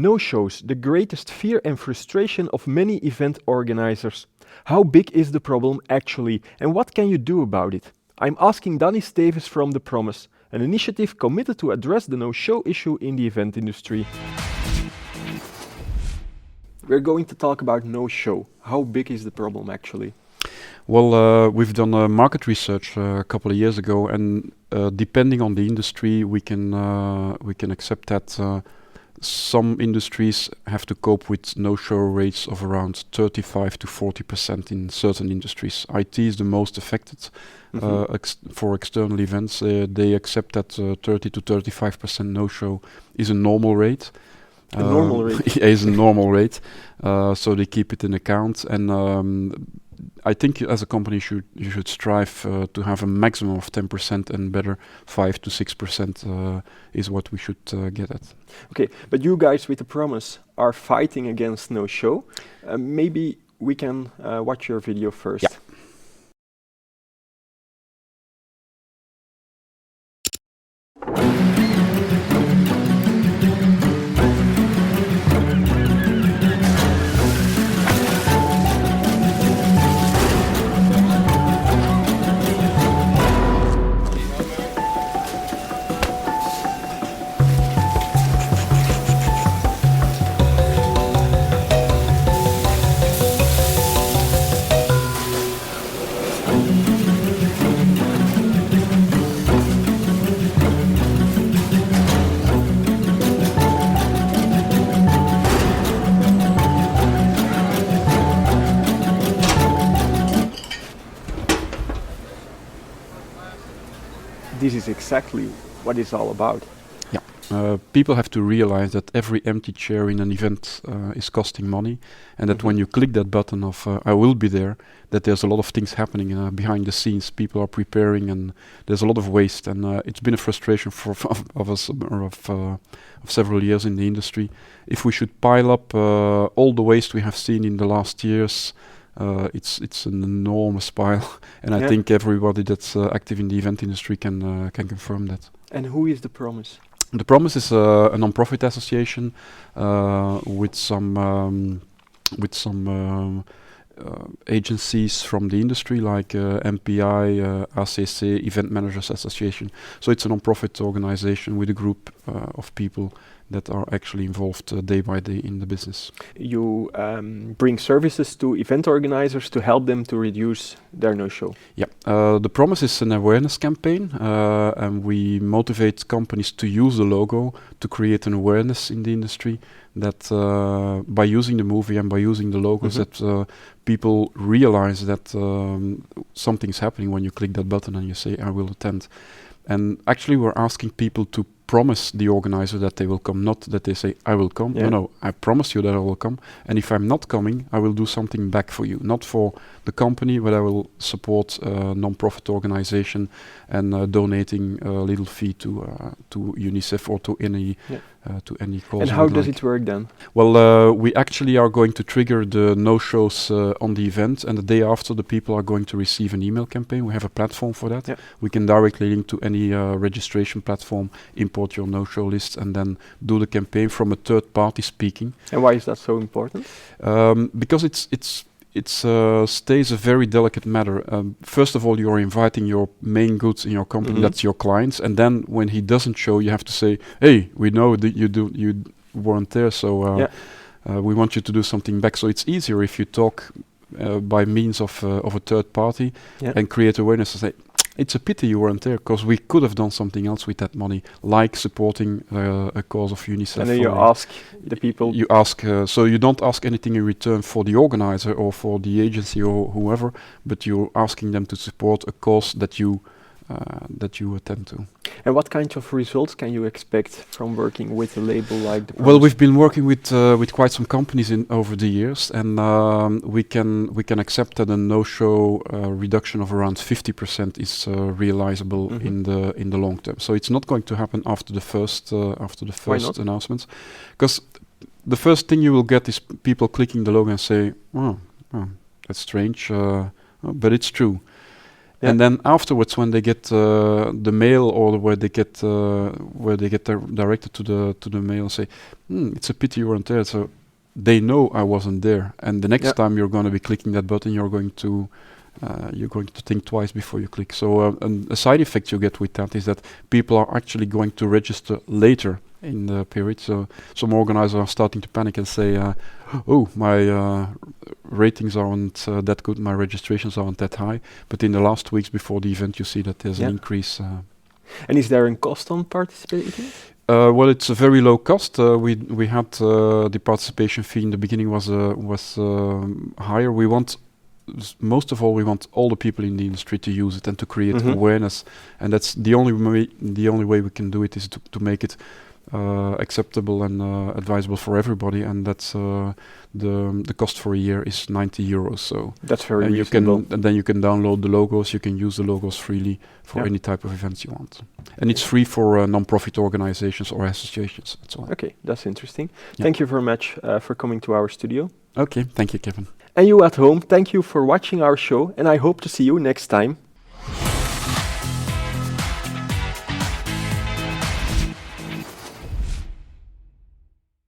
No-shows, the greatest fear and frustration of many event organizers. How big is the problem actually, and what can you do about it? I'm asking Danny Stevens from The Promise, an initiative committed to address the no-show issue in the event industry. We're going to talk about no-show. How big is the problem actually? Well, we've done market research a couple of years ago, and depending on the industry, we can accept that some industries have to cope with no-show rates of around 35 to 40% in certain industries. IT is the most affected. For external events, they accept that 30 to 35% no-show is a normal rate. A normal rate? Is a normal rate. So they keep it in account, and I think as a company you should strive to have a maximum of 10%, and better 5 to 6% is what we should get at. Okay, but you guys with The Promise are fighting against no-show. Maybe we can watch your video first. Yeah. This is exactly what it's all about. Yeah, people have to realize that every empty chair in an event is costing money, and that when you click that button of I will be there, that there's a lot of things happening behind the scenes. People are preparing, and there's a lot of waste, and it's been a frustration of us of several years in the industry. If we should pile up all the waste we have seen in the last years, it's an enormous pile, and I think everybody that's active in the event industry can confirm that. And who is The Promise? The Promise is a non-profit association with some agencies from the industry like MPI, ACC, Event Managers Association. So it's a non-profit organization with a group of people that are actually involved day by day in the business. You bring services to event organizers to help them to reduce their no-show. Yeah, The Promise is an awareness campaign, and we motivate companies to use the logo to create an awareness in the industry that by using the movie and by using the logos that people realize that something's happening when you click that button and you say, I will attend. And actually we're asking people to promise the organizer that they will come, not that they say, I will come. Yeah. No, I promise you that I will come. And if I'm not coming, I will do something back for you. Not for the company, but I will support a non-profit organization and donating a little fee to UNICEF or to any cause. And how does it work then? Well, we actually are going to trigger the no-shows on the event, and the day after the people are going to receive an email campaign. We have a platform for that. Yeah. We can directly link to any registration platform, import your no-show list, and then do the campaign from a third party speaking. And why is that so important? Because it stays a very delicate matter. First of all, you're inviting your main goods in your company, that's your clients, and then when he doesn't show, you have to say, hey, we know that you weren't there, so we want you to do something back. So it's easier if you talk by means of a third party and create awareness and say, it's a pity you weren't there, because we could have done something else with that money, like supporting a cause of UNICEF. And then you ask the people. You ask, so you don't ask anything in return for the organizer or for the agency or whoever, but you're asking them to support a cause that you attend to. And what kind of results can you expect from working with a label like The Promise? Well, we've been working with quite some companies over the years, and we can accept that a no-show reduction of around 50% is realizable in the long term. So it's not going to happen after the first announcements, because the first thing you will get is people clicking the logo and say, "Oh, that's strange," but it's true. Yeah. And then afterwards, when they get the mail, or where they get directed to the mail, say, it's a pity you weren't there. So they know I wasn't there, and the next time you're going to be clicking that button, you're going to think twice before you click. So a side effect you get with that is that people are actually going to register later in the period. So some organizers are starting to panic and say, oh, my ratings aren't that good, my registrations aren't that high. But in the last weeks before the event, you see that there's an increase. And is there a cost on participating? Well, it's a very low cost. We had the participation fee in the beginning was higher. We want most of all all the people in the industry to use it and to create awareness, and that's the only way we can do it is to make it acceptable and advisable for everybody, and that's the cost for a year is €90. So that's very reasonable. And then you can download the logos. You can use the logos freely for any type of events you want, and it's free for non-profit organizations or associations. That's all. Okay, that's interesting. Thank you very much for coming to our studio. Okay, thank you, Kevin. And you at home, thank you for watching our show, and I hope to see you next time.